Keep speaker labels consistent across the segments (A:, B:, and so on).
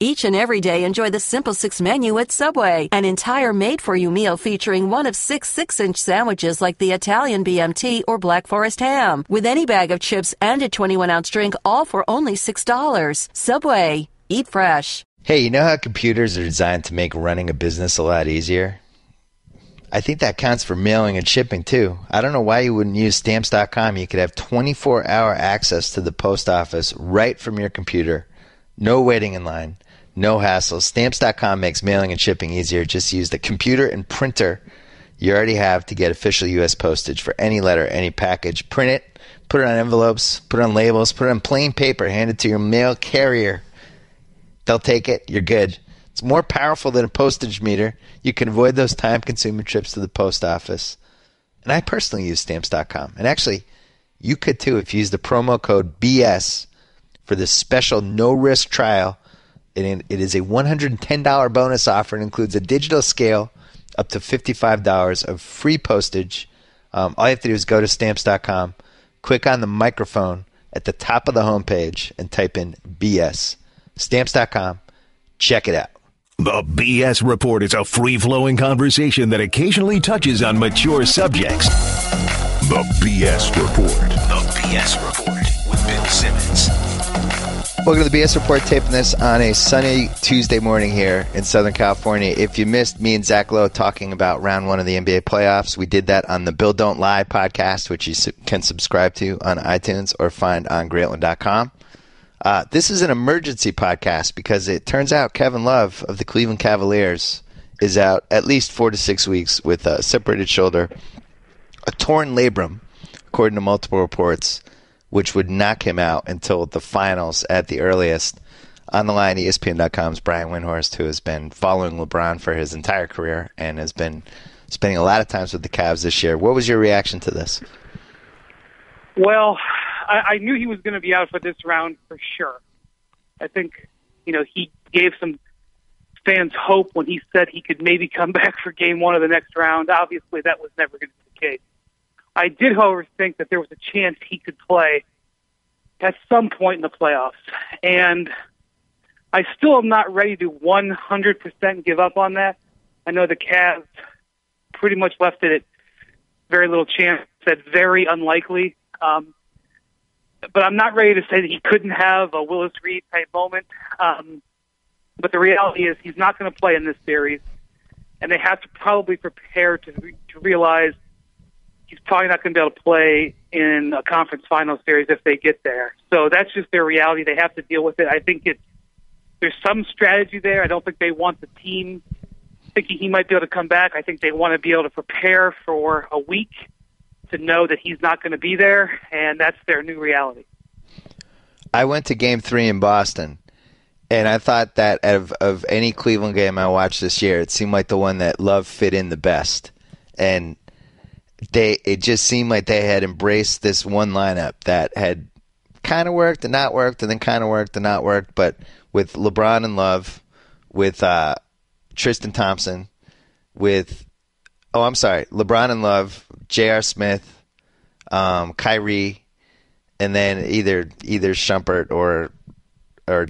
A: Each and every day, enjoy the Simple Six menu at Subway, an entire made-for-you meal featuring one of 6 6-inch sandwiches like the Italian BMT or Black Forest ham, with any bag of chips and a 21-ounce drink, all for only $6. Subway. Eat fresh.
B: Hey, you know how computers are designed to make running a business a lot easier? I think that counts for mailing and shipping, too. I don't know why you wouldn't use Stamps.com. You could have 24-hour access to the post office right from your computer. No waiting in line. No hassle. Stamps.com makes mailing and shipping easier. Just use the computer and printer you already have to get official U.S. postage for any letter, any package. Print it, put it on envelopes, put it on labels, put it on plain paper, hand it to your mail carrier. They'll take it. You're good. It's more powerful than a postage meter. You can avoid those time-consuming trips to the post office. And I personally use Stamps.com. And actually, you could too if you use the promo code BS for this special no-risk trial. It is a $110 bonus offer. It includes a digital scale, up to $55 of free postage. All you have to do is go to Stamps.com, click on the microphone at the top of the homepage, and type in BS. Stamps.com. Check it out.
C: The BS Report is a free-flowing conversation that occasionally touches on mature subjects. The BS Report. The BS Report with Bill Simmons.
B: Welcome to the BS Report, taping this on a sunny Tuesday morning here in Southern California. If you missed me and Zach Lowe talking about round one of the NBA playoffs, we did that on the Bill Don't Lie podcast, which you can subscribe to on iTunes or find on Greatland.com. This is an emergency podcast because it turns out Kevin Love of the Cleveland Cavaliers is out at least 4 to 6 weeks with a separated shoulder, a torn labrum, according to multiple reports, which would knock him out until the finals at the earliest. On the line, ESPN.com's Brian Windhorst, who has been following LeBron for his entire career and has been spending a lot of times with the Cavs this year. What was your reaction to this?
D: Well, I knew he was going to be out for this round for sure. I think, he gave some fans hope when he said he could maybe come back for game one of the next round. Obviously, that was never going to be the case. I did, however, think that there was a chance he could play at some point in the playoffs. And I still am not ready to 100% give up on that. I know the Cavs pretty much left it at very little chance, said very unlikely. But I'm not ready to say that he couldn't have a Willis Reed type moment. But the reality is he's not going to play in this series. And they have to probably prepare to realize he's probably not going to be able to play in a conference final series if they get there. So that's just their reality. They have to deal with it. I think there's some strategy there. I don't think they want the team thinking he might be able to come back. I think they want to be able to prepare for a week to know that he's not going to be there, and that's their new reality.
B: I went to Game 3 in Boston, and I thought that of any Cleveland game I watched this year, it seemed like the one that Love fit in the best. And it just seemed like they had embraced this one lineup that had kind of worked and not worked and then kind of worked and not worked, but with LeBron and Love, with Tristan Thompson, LeBron and Love, J.R. Smith, Kyrie, and then either Shumpert or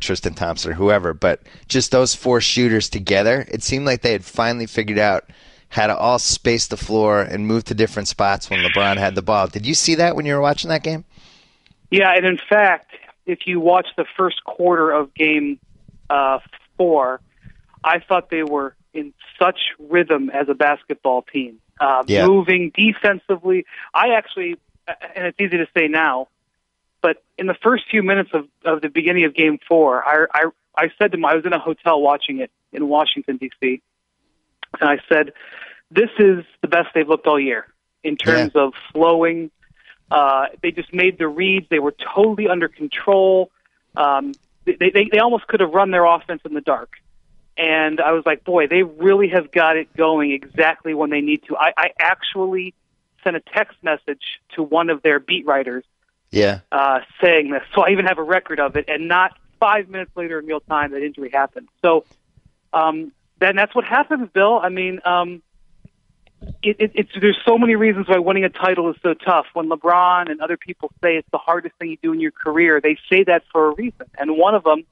B: Tristan Thompson or whoever, but just those four shooters together, it seemed like they had finally figured out how to all space the floor and move to different spots when LeBron had the ball. Did you see that when you were watching that game?
D: Yeah, and in fact, if you watch the first quarter of Game 4, I thought they were in such rhythm as a basketball team, moving defensively. I actually, and it's easy to say now, but in the first few minutes of the beginning of Game 4, I said to him, I was in a hotel watching it in Washington, D.C., and I said, this is the best they've looked all year in terms of flowing. They just made the reads. They were totally under control. They almost could have run their offense in the dark. And I was like, boy, they really have got it going exactly when they need to. I actually sent a text message to one of their beat writers saying this. So I even have a record of it. And not 5 minutes later in real time, that injury happened. So then that's what happens, Bill. I mean, there's so many reasons why winning a title is so tough. When LeBron and other people say it's the hardest thing you do in your career, they say that for a reason. And one of them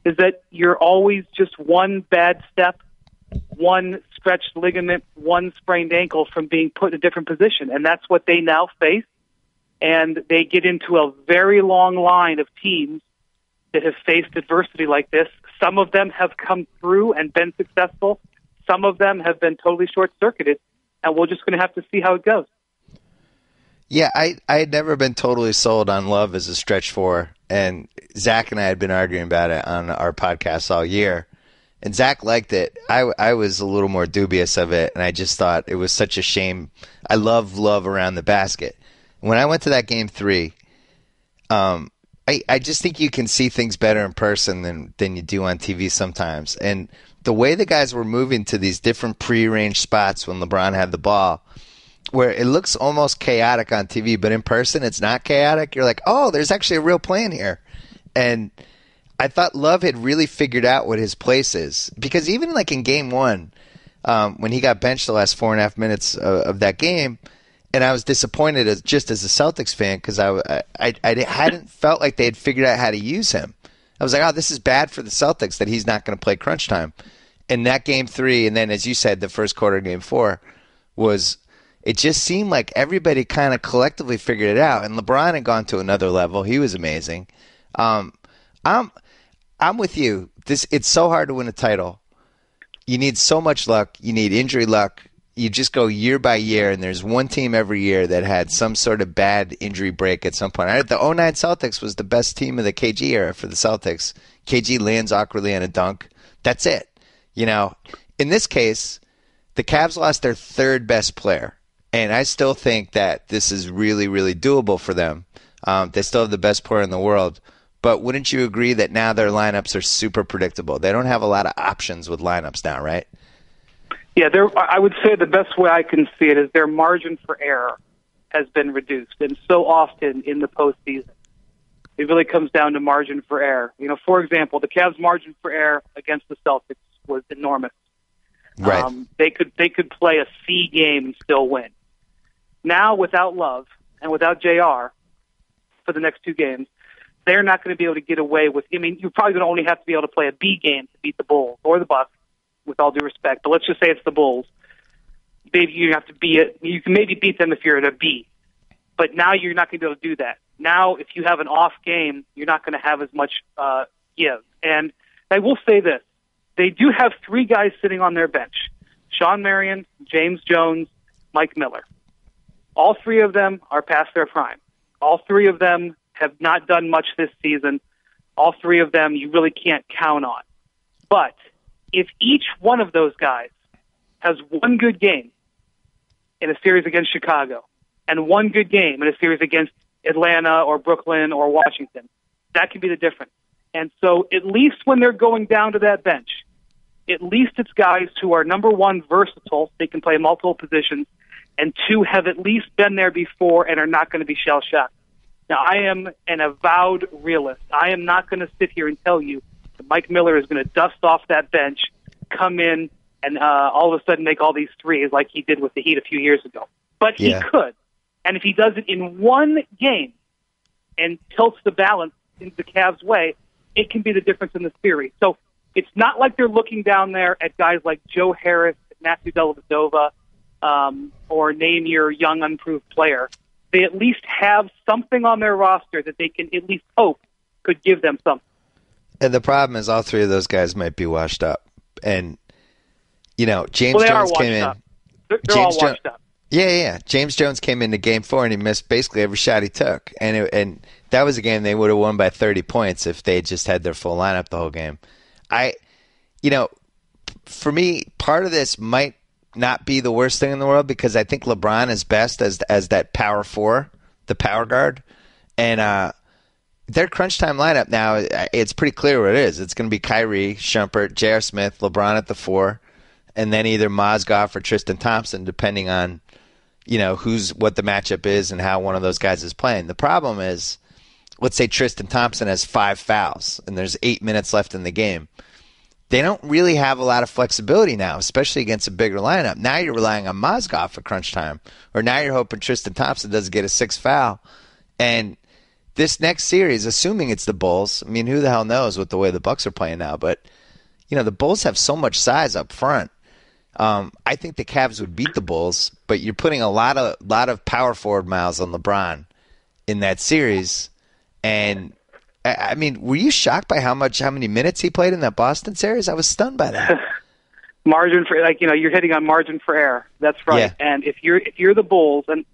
D: is that you're always just one bad step, one stretched ligament, one sprained ankle from being put in a different position. And that's what they now face. And they get into a very long line of teams that have faced adversity like this. Some of them have come through and been successful. Some of them have been totally short-circuited. And we're just going to have to see how it goes.
B: Yeah, I had never been totally sold on Love as a stretch four, and Zach and I had been arguing about it on our podcast all year, and Zach liked it. I was a little more dubious of it, and I just thought it was such a shame. I love Love around the basket. When I went to that game 3, I just think you can see things better in person than you do on TV sometimes, and the way the guys were moving to these different pre-arranged spots when LeBron had the ball, where it looks almost chaotic on TV, but in person it's not chaotic. You're like, oh, there's actually a real plan here. And I thought Love had really figured out what his place is. Because even like in game 1, when he got benched the last 4.5 minutes of that game, and I was disappointed just as a Celtics fan because I hadn't felt like they had figured out how to use him. I was like, oh, this is bad for the Celtics that he's not going to play crunch time. And that game 3, and then as you said, the first quarter of game 4 was – it just seemed like everybody kind of collectively figured it out, and LeBron had gone to another level. He was amazing. I'm with you. It's so hard to win a title. You need so much luck. You need injury luck. You just go year by year, and there's one team every year that had some sort of bad injury break at some point. The 2009 Celtics was the best team of the KG era for the Celtics. KG lands awkwardly on a dunk. That's it. In this case, the Cavs lost their third best player. And I still think that this is really, really doable for them. They still have the best player in the world. But wouldn't you agree that now their lineups are super predictable? They don't have a lot of options with lineups now, right?
D: Yeah, I would say the best way I can see it is their margin for error has been reduced. And so often in the postseason, it really comes down to margin for error. For example, the Cavs' margin for error against the Celtics was enormous.
B: Right.
D: They could play a C game and still win. Now, without Love and without JR for the next 2 games, they're not going to be able to get away with. I mean, you're probably going to only have to be able to play a B game to beat the Bulls or the Bucks, with all due respect. But let's just say it's the Bulls. Maybe you have to be it. You can maybe beat them if you're at a B. But now you're not going to be able to do that. Now, if you have an off game, you're not going to have as much give. And I will say this: they do have 3 guys sitting on their bench: Sean Marion, James Jones, Mike Miller. All 3 of them are past their prime. All 3 of them have not done much this season. All 3 of them you really can't count on. But if each one of those guys has one good game in a series against Chicago and one good game in a series against Atlanta or Brooklyn or Washington, that can be the difference. And so at least when they're going down to that bench, at least it's guys who are, number one, versatile. They can play multiple positions. And 2, have at least been there before and are not going to be shell-shocked. Now, I am an avowed realist. I am not going to sit here and tell you that Mike Miller is going to dust off that bench, come in, and all of a sudden make all these threes like he did with the Heat a few years ago. But he could. And if he does it in one game and tilts the balance into the Cavs' way, it can be the difference in the series. So it's not like they're looking down there at guys like Joe Harris, Matthew Dellavedova, or name your young, unproved player. They at least have something on their roster that they can at least hope could give them something. And
B: the problem is all 3 of those guys might be washed up. And, James Jones came in.
D: They're all washed up.
B: Yeah. James Jones came into game 4 and he missed basically every shot he took. And that was a game they would have won by 30 points if they just had their full lineup the whole game. For me, part of this might not be the worst thing in the world because I think LeBron is best as that power 4, the power guard. And their crunch time lineup now, it's pretty clear what it is. It's going to be Kyrie, Shumpert, J.R. Smith, LeBron at the 4, and then either Mozgov or Tristan Thompson, depending on what the matchup is and how one of those guys is playing. The problem is, let's say Tristan Thompson has 5 fouls and there's 8 minutes left in the game. They don't really have a lot of flexibility now, especially against a bigger lineup. Now you're relying on Mozgov for crunch time, or now you're hoping Tristan Thompson doesn't get a 6th foul. And this next series, assuming it's the Bulls, I mean, who the hell knows with the way the Bucks are playing now, but the Bulls have so much size up front. I think the Cavs would beat the Bulls, but you're putting a lot of power forward miles on LeBron in that series. And I mean, were you shocked by how many minutes he played in that Boston series? I was stunned by that.
D: Margin for you're hitting on margin for error. That's right.
B: Yeah.
D: And if you're the Bulls, and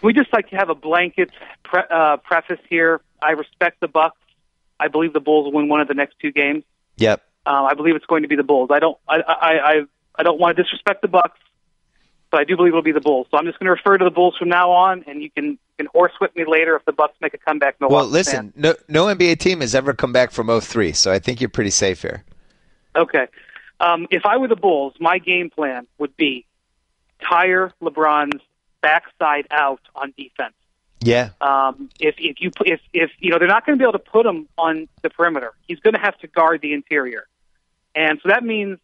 D: we just like to have a blanket preface here. I respect the Bucks. I believe the Bulls will win one of the next two games.
B: Yep.
D: I believe it's going to be the Bulls. I don't want to disrespect the Bucks, but I do believe it'll be the Bulls. So I'm just going to refer to the Bulls from now on, and you can horsewhip me later if the Bucks make a comeback.
B: Well, listen, no NBA team has ever come back from 0-3, so I think you're pretty safe here.
D: Okay. If I were the Bulls, my game plan would be tire LeBron's backside out on defense.
B: Yeah.
D: If they're not going to be able to put him on the perimeter, he's going to have to guard the interior, and so that means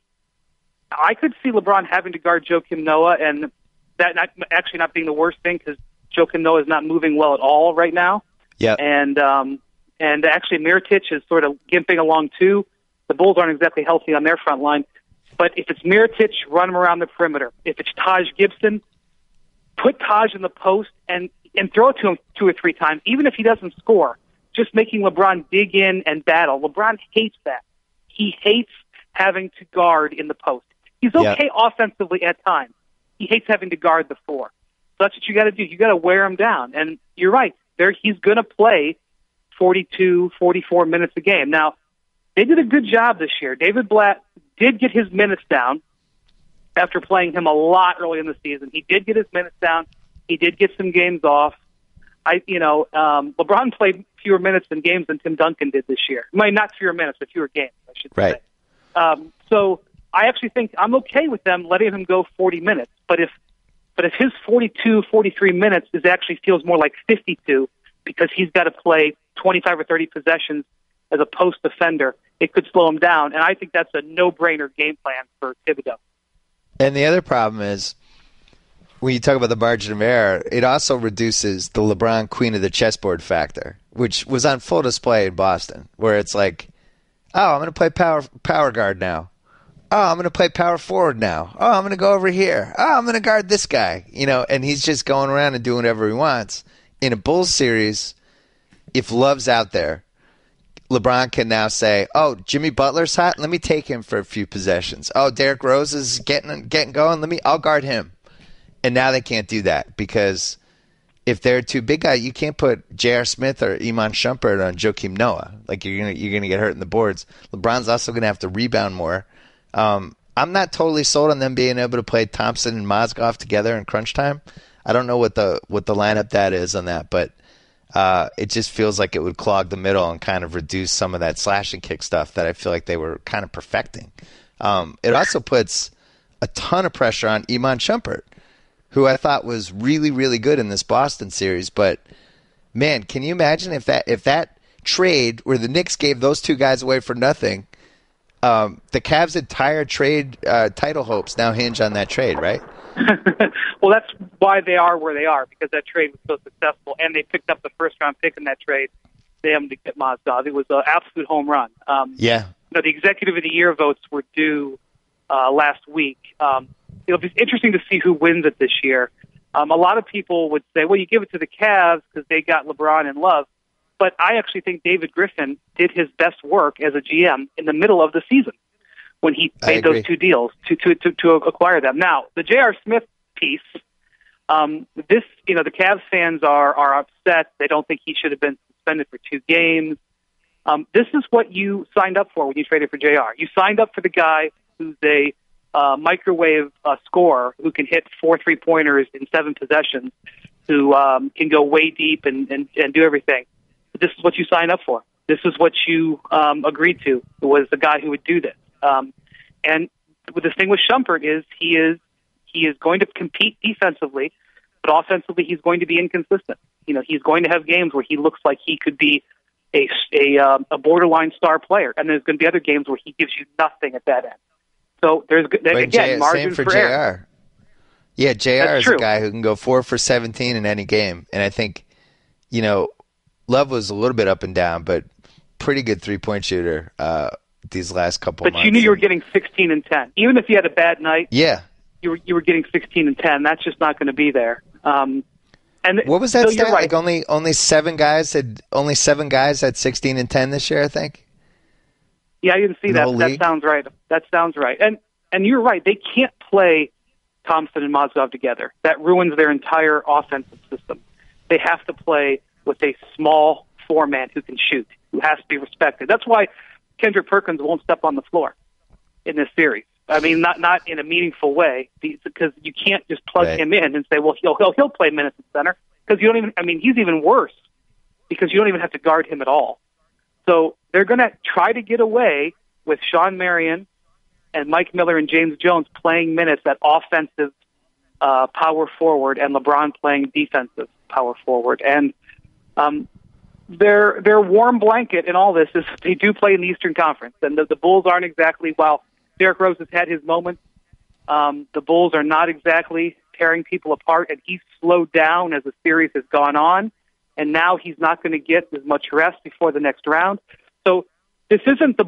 D: I could see LeBron having to guard Joakim Noah, and that not being the worst thing because Joakim Noah is not moving well at all right now.
B: Yeah.
D: And actually Mirotic is sort of gimping along too. The Bulls aren't exactly healthy on their front line. But if it's Mirotic, run him around the perimeter. If it's Taj Gibson, put Taj in the post and throw it to him 2 or 3 times, even if he doesn't score, just making LeBron dig in and battle. LeBron hates that. He hates having to guard in the post. He's okay offensively at times. He hates having to guard the 4. So that's what you got to do. You got to wear him down. And you're right. He's going to play 42, 44 minutes a game. Now, they did a good job this year. David Blatt did get his minutes down after playing him a lot early in the season. He did get his minutes down. He did get some games off. LeBron played fewer minutes in games than Tim Duncan did this year. I mean, not fewer minutes, but fewer games, I should say.
B: Right.
D: So I actually think I'm okay with them letting him go 40 minutes. But if his 42, 43 minutes actually feels more like 52 because he's got to play 25 or 30 possessions as a post defender, it could slow him down. And I think that's a no-brainer game plan for Thibodeau.
B: And the other problem is, when you talk about the margin of error, it also reduces the LeBron queen of the chessboard factor, which was on full display in Boston, where it's like, oh, I'm going to play power guard now. Oh, I'm going to play power forward now. Oh, I'm going to go over here. Oh, I'm going to guard this guy. And he's just going around and doing whatever he wants. In a Bulls series, if Love's out there, LeBron can now say, oh, Jimmy Butler's hot. Let me take him for a few possessions. Oh, Derrick Rose is getting going. I'll guard him. And now they can't do that because if they're too big guy, you can't put J.R. Smith or Iman Shumpert on Joakim Noah. Like you're gonna get hurt in the boards. LeBron's also gonna have to rebound more. I'm not totally sold on them being able to play Thompson and Mozgov together in crunch time. I don't know what the lineup that is on that, but it just feels like it would clog the middle and kind of reduce some of that slash and kick stuff that I feel like they were kind of perfecting. It also puts a ton of pressure on Iman Shumpert, who I thought was really, really good in this Boston series. But, man, can you imagine if that trade where the Knicks gave those two guys away for nothing, the Cavs' entire trade title hopes now hinge on that trade, right?
D: Well, that's why they are where they are, because that trade was so successful, and they picked up the first-round pick in that trade. They happened to get Mozgov. It was an absolute home run.
B: Yeah.
D: The Executive of the Year votes were due last week. It'll be interesting to see who wins it this year. A lot of people would say, well, you give it to the Cavs because they got LeBron and Love. But I actually think David Griffin did his best work as a GM in the middle of the season when he made those two deals to acquire them. Now, the J.R. Smith piece, the Cavs fans are upset. They don't think he should have been suspended for 2 games. This is what you signed up for when you traded for J.R. You signed up for the guy who's a microwave scorer who can hit 4 3-pointers in 7 possessions, who can go way deep and do everything. But this is what you signed up for. This is what you agreed to. It was the guy who would do this. And the thing with Shumpert is he is going to compete defensively, but offensively he's going to be inconsistent. He's going to have games where he looks like he could be a borderline star player, and there's going to be other games where he gives you nothing at that end. So there's again margin for error.
B: Yeah, JR is a guy who can go 4 for 17 in any game, and I think, Love was a little bit up and down, but pretty good 3-point shooter these last couple months.
D: But you knew you were getting 16 and 10. Even if you had a bad night,
B: yeah,
D: you were getting 16 and 10. That's just not going to be there. And
B: what was that
D: so
B: stat?
D: right.
B: Like only 7 guys had 16 and 10 this year, I think.
D: Yeah, I didn't see that. That sounds right. That sounds right. And you're right. They can't play Thompson and Mozgov together. That ruins their entire offensive system. They have to play with a small four-man who can shoot, who has to be respected. That's why Kendrick Perkins won't step on the floor in this series. I mean, not in a meaningful way, because you can't just plug him in and say, well, he'll play minutes at center, because you don't even. I mean, he's even worse because you don't even have to guard him at all. So they're going to try to get away with Sean Marion and Mike Miller and James Jones playing minutes at offensive power forward, and LeBron playing defensive power forward. And their warm blanket in all this is they do play in the Eastern Conference, and the Bulls aren't exactly, while Derrick Rose has had his moments, the Bulls are not exactly tearing people apart, and he's slowed down as the series has gone on, and now he's not going to get as much rest before the next round. So this isn't the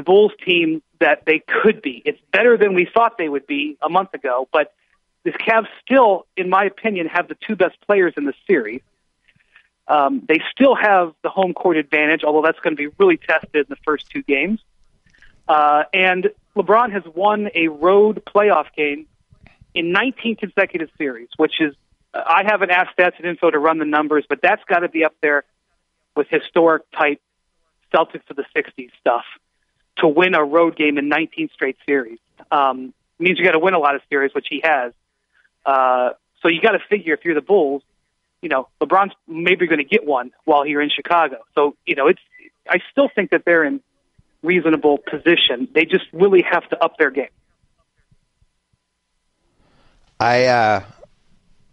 D: Bulls team that they could be. It's better than we thought they would be a month ago, but the Cavs still, in my opinion, have the two best players in the series. They still have the home court advantage, although that's going to be really tested in the first two games. And LeBron has won a road playoff game in 19 consecutive series, which is, I haven't asked Stats and Info to run the numbers, but that's got to be up there with historic type Celtics of the 60s stuff to win a road game in 19 straight series. Means you got to win a lot of series, which he has. So you got to figure, if you're the Bulls, LeBron's maybe going to get one while you're in Chicago. So, I still think that they're in reasonable position. They just really have to up their game.
B: I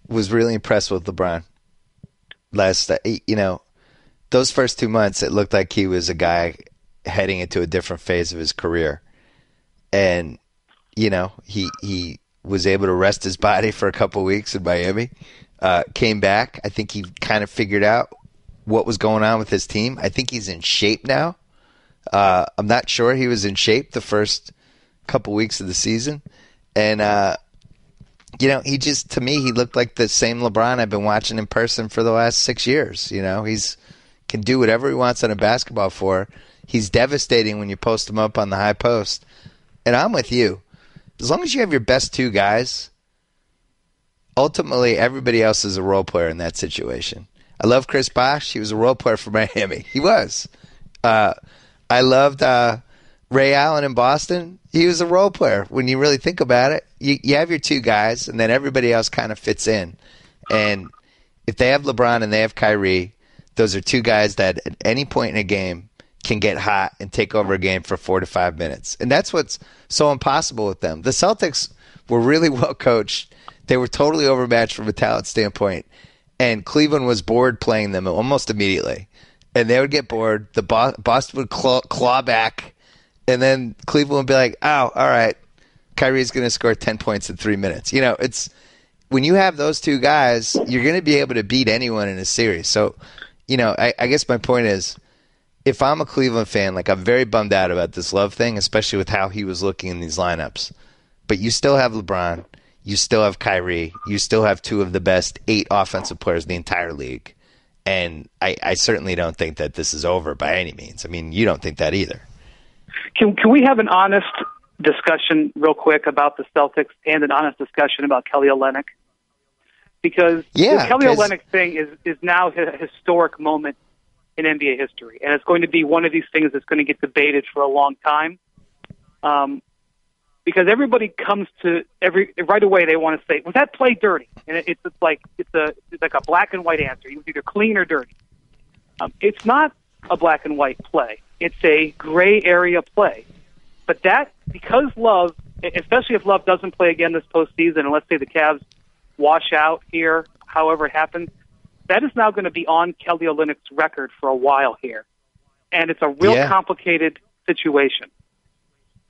B: was really impressed with LeBron last, those first 2 months, it looked like he was a guy heading into a different phase of his career. And, he was able to rest his body for a couple of weeks in Miami, came back. I think he kind of figured out what was going on with his team. I think he's in shape now. I'm not sure he was in shape the first couple weeks of the season. And, he just, to me, he looked like the same LeBron I've been watching in person for the last 6 years. He's can do whatever he wants on a basketball floor. He's devastating when you post him up on the high post. And I'm with you. As long as you have your best two guys, ultimately everybody else is a role player in that situation. I love Chris Bosh. He was a role player for Miami. He was. I loved Ray Allen in Boston. He was a role player. When you really think about it, you have your two guys, and then everybody else kind of fits in. And if they have LeBron and they have Kyrie, those are two guys that at any point in a game can get hot and take over a game for 4 to 5 minutes. And that's what's so impossible with them. The Celtics were really well coached. They were totally overmatched from a talent standpoint. And Cleveland was bored playing them almost immediately. And they would get bored. The Boston would claw back. And then Cleveland would be like, oh, all right, Kyrie's going to score 10 points in 3 minutes. It's when you have those two guys, you're going to be able to beat anyone in a series. So, I guess my point is, if I'm a Cleveland fan, I'm very bummed out about this Love thing, especially with how he was looking in these lineups. But you still have LeBron. You still have Kyrie. You still have two of the best 8 offensive players in the entire league. And I certainly don't think that this is over by any means. I mean, you don't think that either.
D: Can we have an honest discussion real quick about the Celtics and an honest discussion about Kelly Olynyk? Because the Kelly Olynyk thing is now a historic moment in NBA history, and it's going to be one of these things that's going to get debated for a long time. Because everybody comes to right away, they want to say, "Was that play dirty?" And it's like a black and white answer. You either clean or dirty. It's not a black and white play. It's a gray area play. But because Love, especially if Love doesn't play again this postseason, and let's say the Cavs wash out here, however it happens, that is now going to be on Kelly Olynyk's record for a while here. And it's a real complicated situation.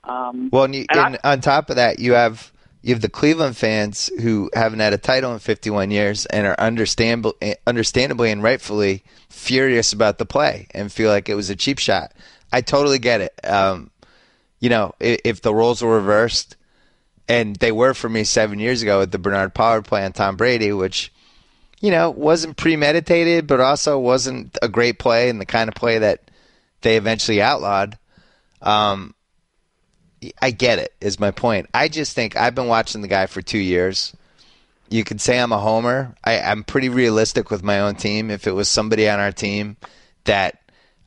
B: And on top of that, you have you have the Cleveland fans who haven't had a title in 51 years and are understandably and rightfully furious about the play and feel like it was a cheap shot. I totally get it. If the roles were reversed, and they were for me 7 years ago with the Bernard Pollard play on Tom Brady, which, wasn't premeditated, but also wasn't a great play and the kind of play that they eventually outlawed. I get it, is my point. I just think I've been watching the guy for 2 years. You could say I'm a homer. I'm pretty realistic with my own team. If it was somebody on our team that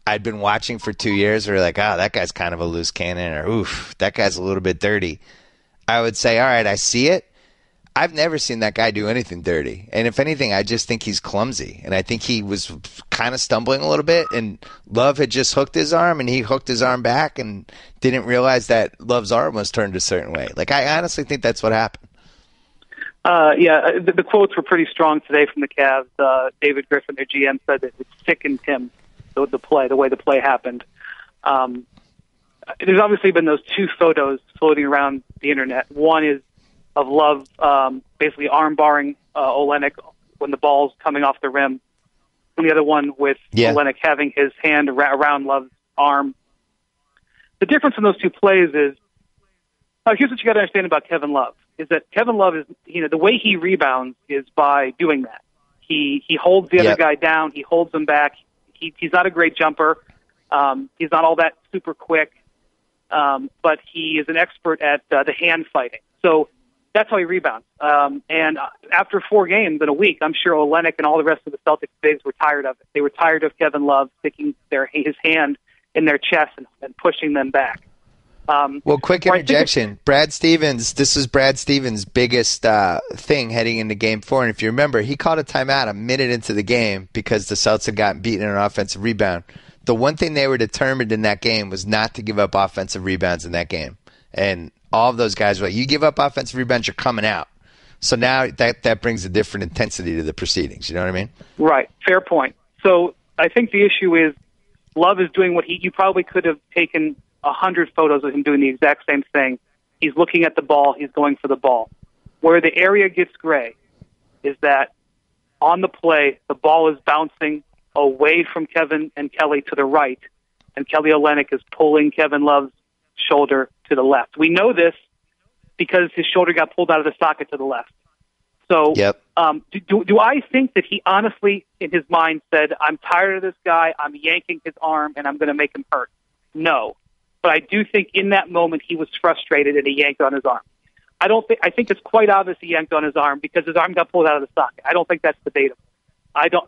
B: I'd been watching for 2 years, or like, that guy's kind of a loose cannon, or oof, that guy's a little bit dirty, I would say, all right, I see it. I've never seen that guy do anything dirty. And if anything, I just think he's clumsy. And I think he was kind of stumbling a little bit. And Love had just hooked his arm, and he hooked his arm back and didn't realize that Love's arm was turned a certain way. Like, I honestly think that's what happened.
D: The quotes were pretty strong today from the Cavs. David Griffin, their GM, said that it sickened him, the way the play happened. There's obviously been those two photos floating around the internet. One is of Love basically arm barring Olenek when the ball's coming off the rim, and the other one with Olenek having his hand around Love's arm. The difference in those two plays is, here's what you got to understand about Kevin Love, is that Kevin Love is, the way he rebounds is by doing that. He holds the other guy down, he holds him back. He's not a great jumper. He's not all that super quick, but he is an expert at the hand fighting. So that's how he rebounds. And after 4 games in a week, I'm sure Olenek and all the rest of the Celtics bigs were tired of it. They were tired of Kevin Love sticking his hand in their chest and pushing them back.
B: Quick interjection. This was Brad Stevens' biggest thing heading into Game 4. And if you remember, he called a timeout a minute into the game because the Celtics had gotten beaten in an offensive rebound. The one thing they were determined in that game was not to give up offensive rebounds in that game. And all of those guys were like, you give up offensive rebounds, you're coming out. So now that brings a different intensity to the proceedings. You know what I mean? Right.
D: Fair point. So I think the issue is Love is doing what you probably could have taken 100 photos of him doing the exact same thing. He's looking at the ball. He's going for the ball. Where the area gets gray is that on the play, the ball is bouncing away from Kevin and Kelly to the right, and Kelly Olynyk is pulling Kevin Love's shoulder to the left. We know this because his shoulder got pulled out of the socket to the left. So do I think that he honestly, in his mind, said, I'm tired of this guy, I'm yanking his arm, and I'm going to make him hurt? No. But I do think in that moment he was frustrated and he yanked on his arm. I think it's quite obvious he yanked on his arm because his arm got pulled out of the socket. I don't think that's debatable.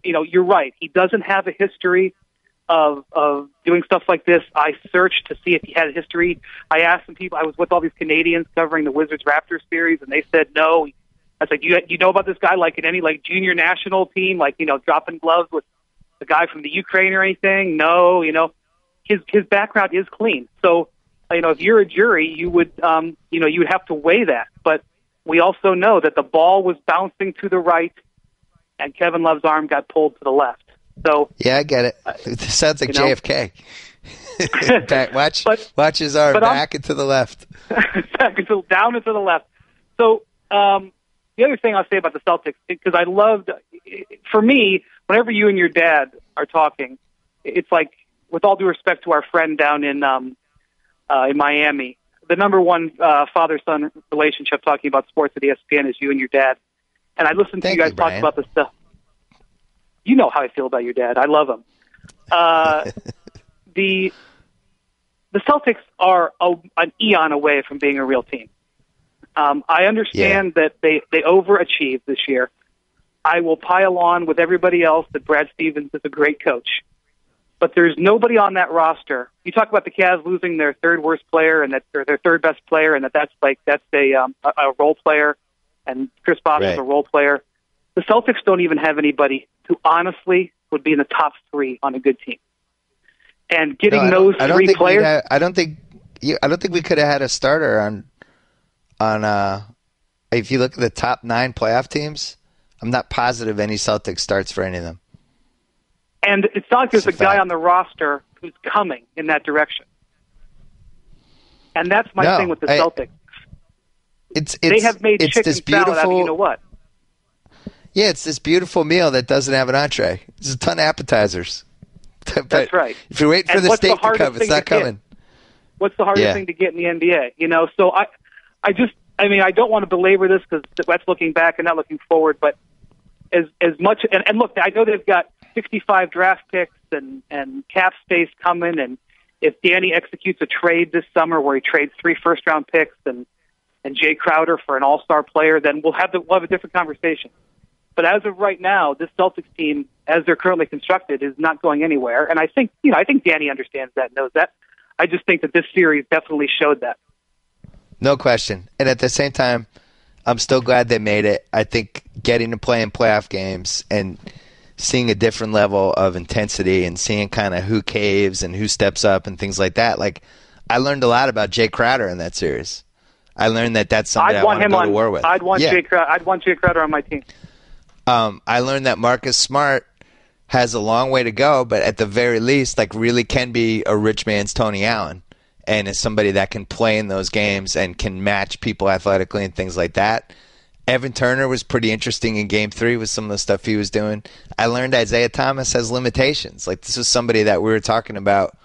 D: You're right. He doesn't have a history of doing stuff like this. I searched to see if he had a history. I asked some people. I was with all these Canadians covering the Wizards-Raptors series, and they said no. I was like, you know about this guy like in any junior national team, dropping gloves with a guy from the Ukraine or anything? No, his background is clean. So, if you're a jury, you would you would have to weigh that. But we also know that the ball was bouncing to the right, and Kevin Love's arm got pulled to the left. So
B: yeah, I get it. It sounds like JFK. Watch his arm back and to the left,
D: down and to the left. So the other thing I'll say about the Celtics, because I loved, for me, whenever you and your dad are talking, it's like, with all due respect to our friend down in Miami, the number one father-son relationship talking about sports at ESPN is you and your dad. And I listen to you guys talk about this stuff. You know how I feel about your dad. I love him. The Celtics are an eon away from being a real team. I understand that they overachieved this year. I will pile on with everybody else that Brad Stevens is a great coach. But there's nobody on that roster. You talk about the Cavs losing their third worst player and their third best player, and that's a role player, and Chris Bosh is a role player. The Celtics don't even have anybody who honestly would be in the top 3 on a good team. And getting those 3 players,
B: I don't think we could have had a starter on. If you look at the top 9 playoff teams, I'm not positive any Celtics starts for any of them.
D: And it's not like there's a guy on the roster who's coming in that direction. And that's my thing with the Celtics. they have made chicken
B: this
D: salad out of you know what.
B: Yeah, it's this beautiful meal that doesn't have an entree. There's a ton of appetizers.
D: That's right.
B: If you're waiting for the steak to come, it's not coming.
D: What's the hardest thing to get in the NBA? You know, so I don't want to belabor this because that's looking back and not looking forward. But as much and look, I know they've got 65 draft picks and cap space coming, and if Danny executes a trade this summer where he trades 3 first-round picks and Jay Crowder for an all-star player, then we'll have a different conversation. But as of right now, this Celtics team, as they're currently constructed, is not going anywhere. And I think Danny understands that, knows that. I just think that this series definitely showed that.
B: No question. And at the same time, I'm still glad they made it. I think getting to play in playoff games and seeing a different level of intensity and seeing kind of who caves and who steps up and things like that. Like, I learned a lot about Jay Crowder in that series. I learned that that's somebody I want to go to war with.
D: I'd want Jay Crowder on my team.
B: I learned that Marcus Smart has a long way to go, but at the very least, like, really can be a rich man's Tony Allen, and is somebody that can play in those games and can match people athletically and things like that. Evan Turner was pretty interesting in Game 3 with some of the stuff he was doing. I learned Isaiah Thomas has limitations. Like, this was somebody that we were talking about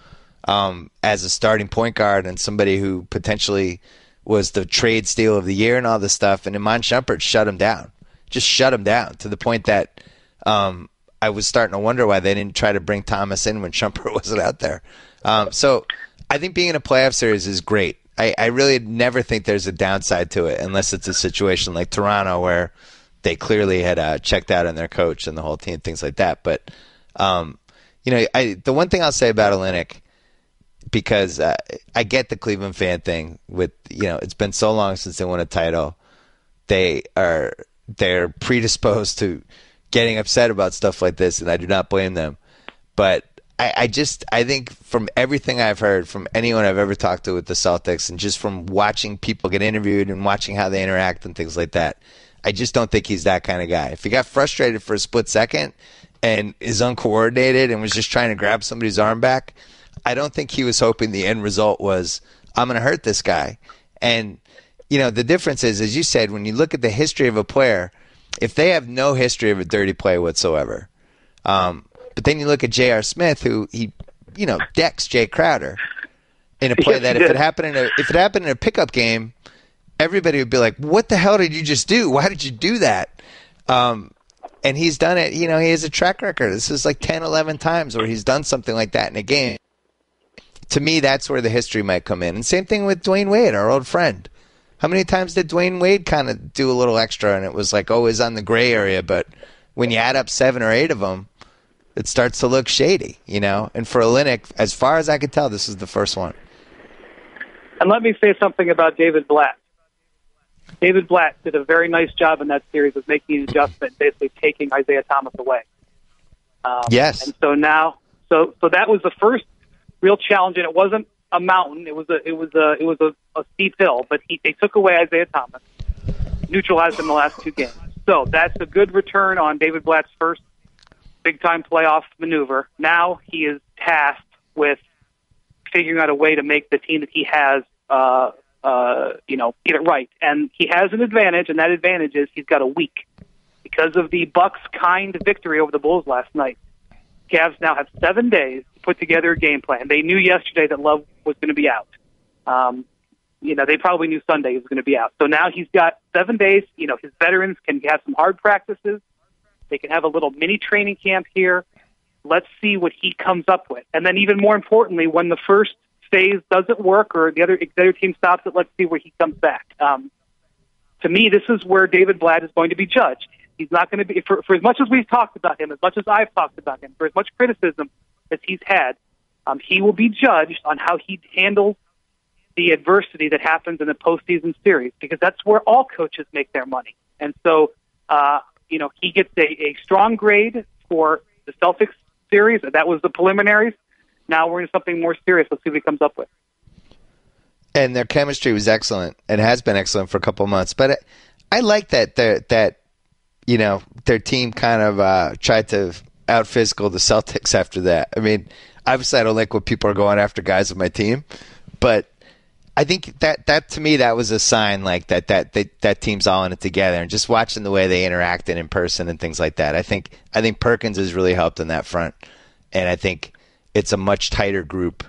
B: as a starting point guard and somebody who potentially was the trade steal of the year and all this stuff, and Iman Shumpert shut him down. Just shut him down to the point that I was starting to wonder why they didn't try to bring Thomas in when Shumpert wasn't out there. So I think being in a playoff series is great. I really never think there's a downside to it unless it's a situation like Toronto where they clearly had checked out on their coach and the whole team, things like that. But, the one thing I'll say about Olynyk, because I get the Cleveland fan thing with, it's been so long since they won a title. They're predisposed to getting upset about stuff like this, and I do not blame them. But I think from everything I've heard from anyone I've ever talked to with the Celtics, and just from watching people get interviewed and watching how they interact and things like that, I just don't think he's that kind of guy. If he got frustrated for a split second and is uncoordinated and was just trying to grab somebody's arm back, I don't think he was hoping the end result was, I'm going to hurt this guy. And the difference is, as you said, when you look at the history of a player, if they have no history of a dirty play whatsoever, but then you look at J.R. Smith, who he decks Jay Crowder in a play that if it happened in a pickup game, everybody would be like, "What the hell did you just do? Why did you do that?" And he's done it. He has a track record. This is like 10, 11 times where he's done something like that in a game. To me, that's where the history might come in. And same thing with Dwayne Wade, our old friend. How many times did Dwayne Wade kind of do a little extra and it was like always on the gray area? But when you add up 7 or 8 of them, it starts to look shady, And for Olynyk, as far as I could tell, this is the first one.
D: And let me say something about David Blatt. David Blatt did a very nice job in that series of making an adjustment, basically taking Isaiah Thomas away.
B: Yes.
D: And so now, so that was the first real challenge, and it wasn't a mountain. It was a steep hill, but they took away Isaiah Thomas, neutralized him in the last 2 games. So that's a good return on David Blatt's first big-time playoff maneuver. Now he is tasked with figuring out a way to make the team that he has, get it right. And he has an advantage, and that advantage is he's got a week. Because of the Bucks' kind victory over the Bulls last night, Cavs now have 7 days to put together a game plan. They knew yesterday that Love was going to be out. They probably knew Sunday he was going to be out. So now he's got 7 days. His veterans can have some hard practices. They can have a little mini training camp here. Let's see what he comes up with. And then even more importantly, when the first phase doesn't work or the other team stops it, let's see where he comes back. To me, this is where David Blatt is going to be judged. He's not going to be, for as much as we've talked about him, as much as I've talked about him, for as much criticism as he's had, he will be judged on how he handles the adversity that happens in the postseason series, because that's where all coaches make their money. And so, he gets a strong grade for the Celtics series. That was the preliminaries. Now we're into something more serious. Let's see what he comes up with.
B: And their chemistry was excellent and has been excellent for a couple of months. But I like that their team kind of tried to out-physical the Celtics after that. I mean, obviously I don't like when people are going after guys on my team, but I think that to me that was a sign like that team's all in it together, and just watching the way they interacted in person and things like that. I think Perkins has really helped in that front, and I think it's a much tighter group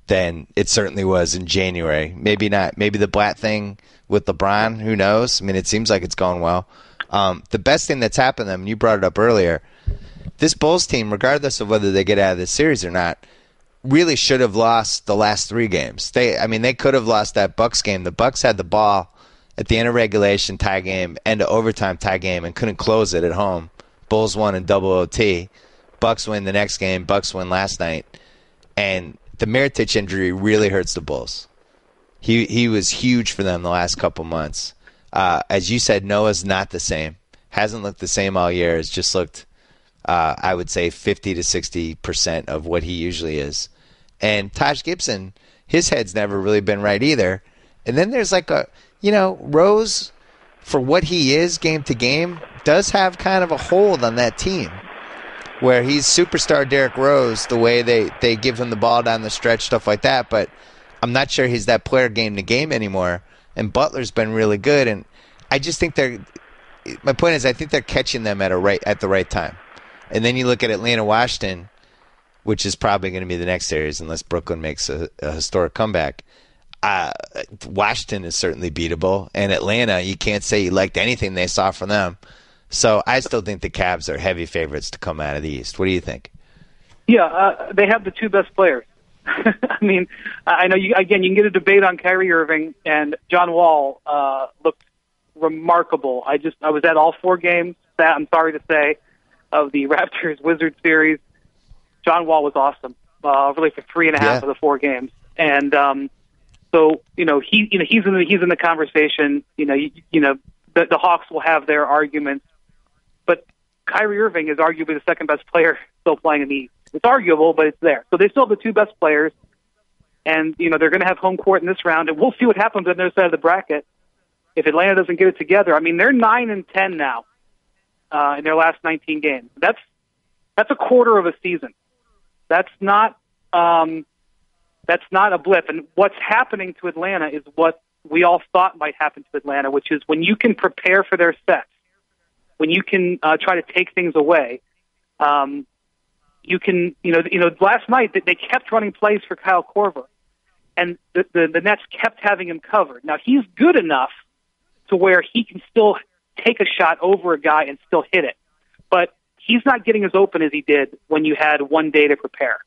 B: than it certainly was in January. Maybe not. Maybe the Blatt thing with LeBron. Who knows? I mean, it seems like it's going well. The best thing that's happened to them, and you brought it up earlier, this Bulls team, regardless of whether they get out of this series or not, really should have lost the last 3 games. They could have lost that Bucks game. The Bucks had the ball at the end of regulation, tie game, end of overtime, tie game, and couldn't close it at home. Bulls won in double OT. Bucks win the next game. Bucks win last night. And the Mirotic injury really hurts the Bulls. He was huge for them the last couple months. As you said, Noah's not the same. Hasn't looked the same all year. Has just looked, I would say, 50 to 60% of what he usually is. And Taj Gibson, his head's never really been right either. And then there's Rose, for what he is game to game, does have kind of a hold on that team, where he's superstar Derrick Rose, the way they give him the ball down the stretch, stuff like that. But I'm not sure he's that player game to game anymore. And Butler's been really good. And I just think my point is, I think they're catching them at the right time. And then you look at Atlanta, Washington, which is probably going to be the next series unless Brooklyn makes a historic comeback. Washington is certainly beatable. And Atlanta, you can't say you liked anything they saw from them. So I still think the Cavs are heavy favorites to come out of the East. What do you think?
D: Yeah, they have the 2 best players. I mean, I know you can get a debate on Kyrie Irving, and John Wall looked remarkable. I was at all 4 games, I'm sorry to say, of the Raptors-Wizards series. John Wall was awesome, really for 3.5 of the 4 games. And so, he's in the conversation. The Hawks will have their arguments, but Kyrie Irving is arguably the second best player still playing in the East. It's arguable, but it's there. So they still have the 2 best players, and they're going to have home court in this round, and we'll see what happens on the other side of the bracket if Atlanta doesn't get it together. I mean, they're 9-10 now in their last 19 games. That's a quarter of a season. That's not a blip. And what's happening to Atlanta is what we all thought might happen to Atlanta, which is when you can prepare for their sets, when you can try to take things away. You can, last night they kept running plays for Kyle Korver, and the Nets kept having him covered. Now, he's good enough to where he can still take a shot over a guy and still hit it, but he's not getting as open as he did when you had 1 day to prepare.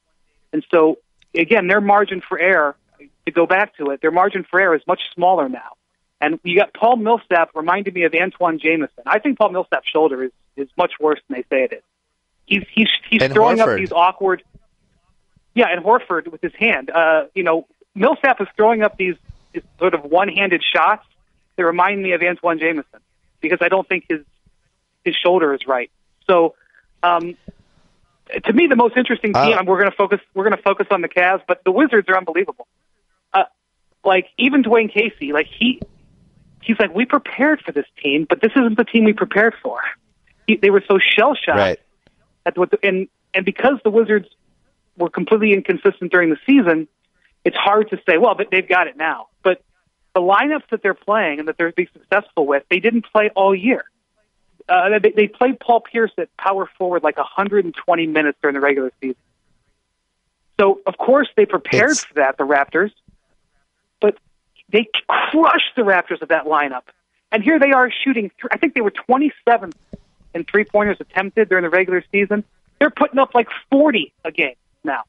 D: And so, again, their margin for error, to go back to it, their margin for error is much smaller now. And you got Paul Millsap reminded me of Antoine Jameson. I think Paul Millsap's shoulder is much worse than they say it is. He's throwing
B: Horford.
D: up these awkward, and Horford with his hand. Millsap is throwing up these sort of one-handed shots that remind me of Antoine Jameson, because I don't think his shoulder is right. So, to me, the most interesting team. We're going to focus on the Cavs, but the Wizards are unbelievable. Even Dwayne Casey, he's like, we prepared for this team, but this isn't the team we prepared for. They were so shell-shocked.
B: Right.
D: And because the Wizards were completely inconsistent during the season, it's hard to say, well, but they've got it now. But the lineups that they're playing and that they're being successful with, they didn't play all year. They played Paul Pierce at power forward 120 minutes during the regular season. So, of course, they prepared for that, the Raptors, but they crushed the Raptors with that lineup. And here they are shooting, I think they were 27th in three-pointers attempted during the regular season. They're putting up 40 a game now.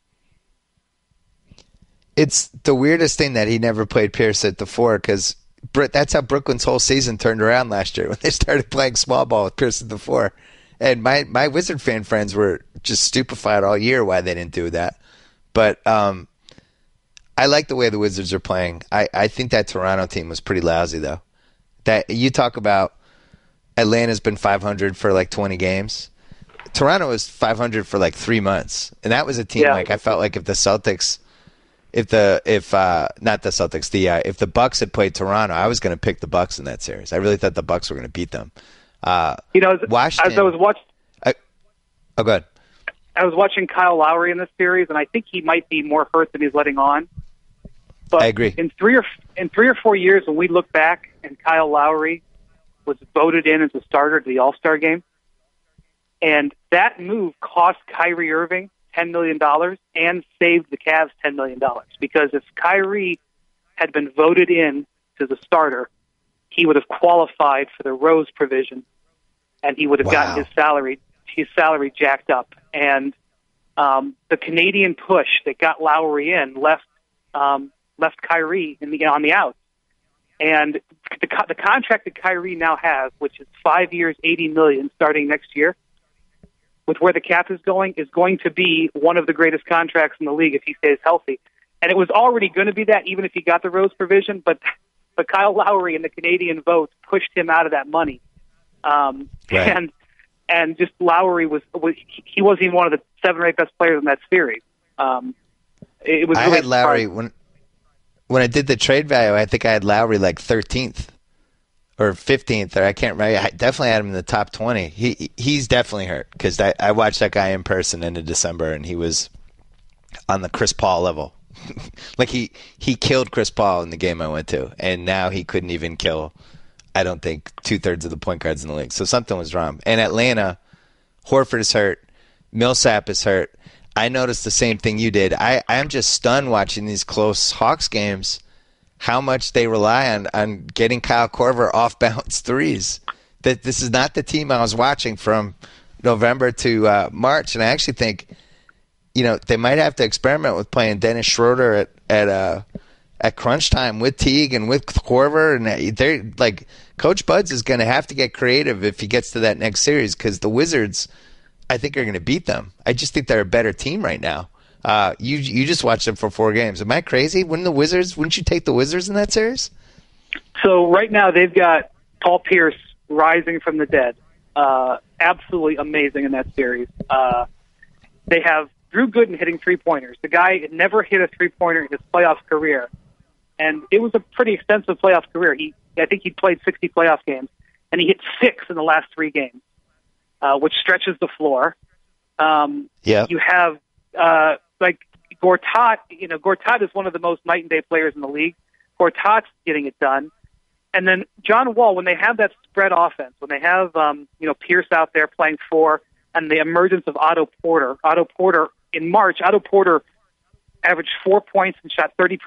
B: It's the weirdest thing that he never played Pierce at the 4, because that's how Brooklyn's whole season turned around last year when they started playing small ball with Pierce at the 4. And my Wizard fan friends were just stupefied all year why they didn't do that. But I like the way the Wizards are playing. I think that Toronto team was pretty lousy, though. That you talk about Atlanta's been 500 for 20 games. Toronto was 500 for 3 months, and that was a team I felt like if the Celtics, if the Bucks had played Toronto, I was going to pick the Bucks in that series. I really thought the Bucks were going to beat them. Washington.
D: As I was watching,
B: go ahead.
D: I was watching Kyle Lowry in this series, and I think he might be more hurt than he's letting on. But
B: I agree.
D: In 3 or 4 years, when we look back and Kyle Lowry was voted in as a starter to the All-Star game, and that move cost Kyrie Irving $10 million and saved the Cavs $10 million. Because if Kyrie had been voted in as a starter, he would have qualified for the Rose provision, and he would have gotten his salary jacked up. And the Canadian push that got Lowry in left Kyrie on the outs. And the contract that Kyrie now has, which is 5 years, $80 million, starting next year, with where the cap is going to be one of the greatest contracts in the league if he stays healthy. And it was already going to be that, even if he got the Rose provision, but Kyle Lowry and the Canadian vote pushed him out of that money.
B: Right.
D: And just Lowry he wasn't even one of the 7 or 8 best players in that series. It was.
B: I
D: really
B: had Lowry
D: surprising.
B: when I did the trade value. I think I had Lowry like 13th or 15th, or I can't remember. I definitely had him in the top 20. He's definitely hurt because I watched that guy in person in December, and he was on the Chris Paul level. Like he killed Chris Paul in the game I went to, and now he couldn't even kill, I don't think, 2/3 of the point guards in the league. So something was wrong. And Atlanta, Horford is hurt, Millsap is hurt. I noticed the same thing you did. I'm just stunned watching these close Hawks games, how much they rely on getting Kyle Korver off balance threes. That this is not the team I was watching from November to March, and I actually think, they might have to experiment with playing Dennis Schroeder at crunch time with Teague and with Korver, and they're like, Coach Buds is going to have to get creative if he gets to that next series, because the Wizards, I think, are going to beat them. I just think they're a better team right now. You just watched them for 4 games. Am I crazy? Wouldn't you take the Wizards in that series?
D: So right now they've got Paul Pierce rising from the dead. Absolutely amazing in that series. They have Drew Gooden hitting 3-pointers. The guy had never hit a 3-pointer in his playoff career, and it was a pretty extensive playoff career. I think he played 60 playoff games, and he hit 6 in the last 3 games, which stretches the floor. You have like Gortat. Gortat is one of the most night and day players in the league. Gortat's getting it done. And then John Wall, when they have that spread offense, when they have Pierce out there playing 4, and the emergence of Otto Porter. In March, Otto Porter averaged 4 points and shot 30%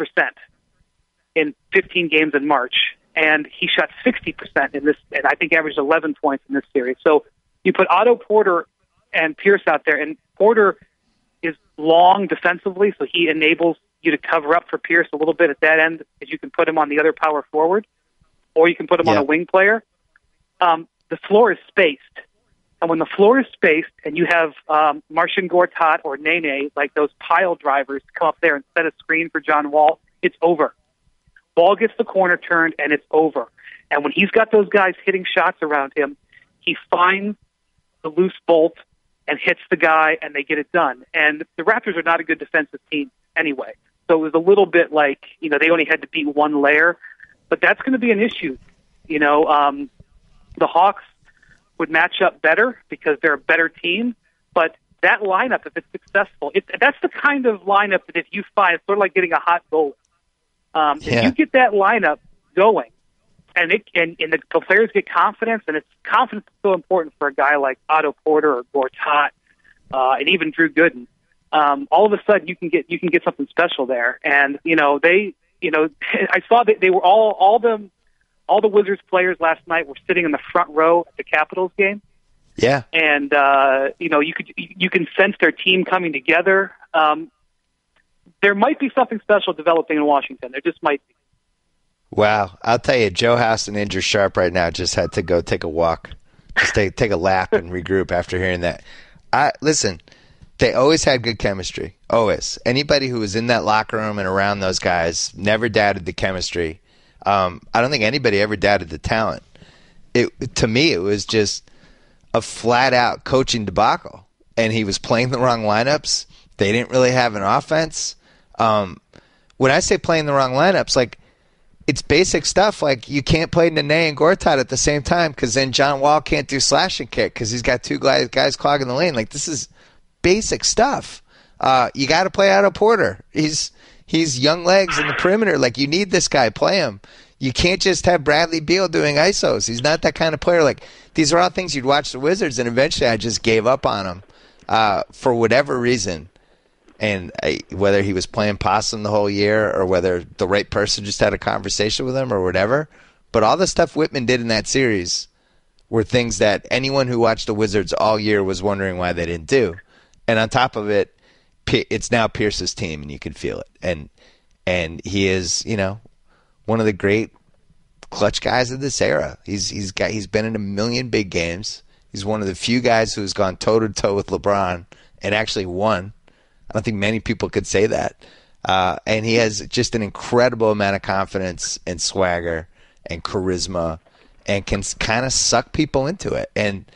D: in 15 games in March, and he shot 60% in this, and I think averaged 11 points in this series. So you put Otto Porter and Pierce out there, and Porter is long defensively, so he enables you to cover up for Pierce a little bit at that end, because you can put him on the other power forward, or you can put him on a wing player. The floor is spaced. And when the floor is spaced and you have Marcin Gortat or Nene, like those pile drivers, come up there and set a screen for John Wall, it's over. Ball gets the corner turned, and it's over. And when he's got those guys hitting shots around him, he finds the loose bolt and hits the guy, and they get it done. And the Raptors are not a good defensive team anyway. So it was a little bit like, they only had to beat one layer. But that's going to be an issue. The Hawks would match up better because they're a better team. But that lineup, if it's successful, that's the kind of lineup that if you find, it's sort of like getting a hot goal. If you get that lineup going, and the players get confidence, and confidence is so important for a guy like Otto Porter or Gortat, and even Drew Gooden. All of a sudden, you can get something special there. And I saw that they were all the Wizards players last night were sitting in the front row at the Capitals game.
B: Yeah.
D: And you can sense their team coming together. There might be something special developing in Washington. There just might be.
B: Wow. I'll tell you, Joe House and Andrew Sharp right now just had to go take a walk. Just take a lap and regroup after hearing that. Listen, they always had good chemistry. Always. Anybody who was in that locker room and around those guys never doubted the chemistry. I don't think anybody ever doubted the talent. To me, it was just a flat-out coaching debacle. And he was playing the wrong lineups. They didn't really have an offense. When I say playing the wrong lineups, like, it's basic stuff. Like, you can't play Nene and Gortat at the same time because then John Wall can't do slash and kick because he's got 2 guys clogging the lane. Like, this is basic stuff. You got to play Otto Porter. He's He's young legs in the perimeter. Like, you need this guy. Play him. You can't just have Bradley Beal doing ISOs. He's not that kind of player. Like, these are all things you'd watch the Wizards, and eventually I just gave up on him for whatever reason. And whether he was playing possum the whole year or whether the right person just had a conversation with him or whatever. But all the stuff Whitman did in that series were things that anyone who watched the Wizards all year was wondering why they didn't do. And on top of it, it's now Pierce's team, and you can feel it. And he is, one of the great clutch guys of this era. He's been in a million big games. He's one of the few guys who's gone toe to toe with LeBron and actually won. I don't think many people could say that. And he has just an incredible amount of confidence and swagger and charisma and can kind of suck people into it. And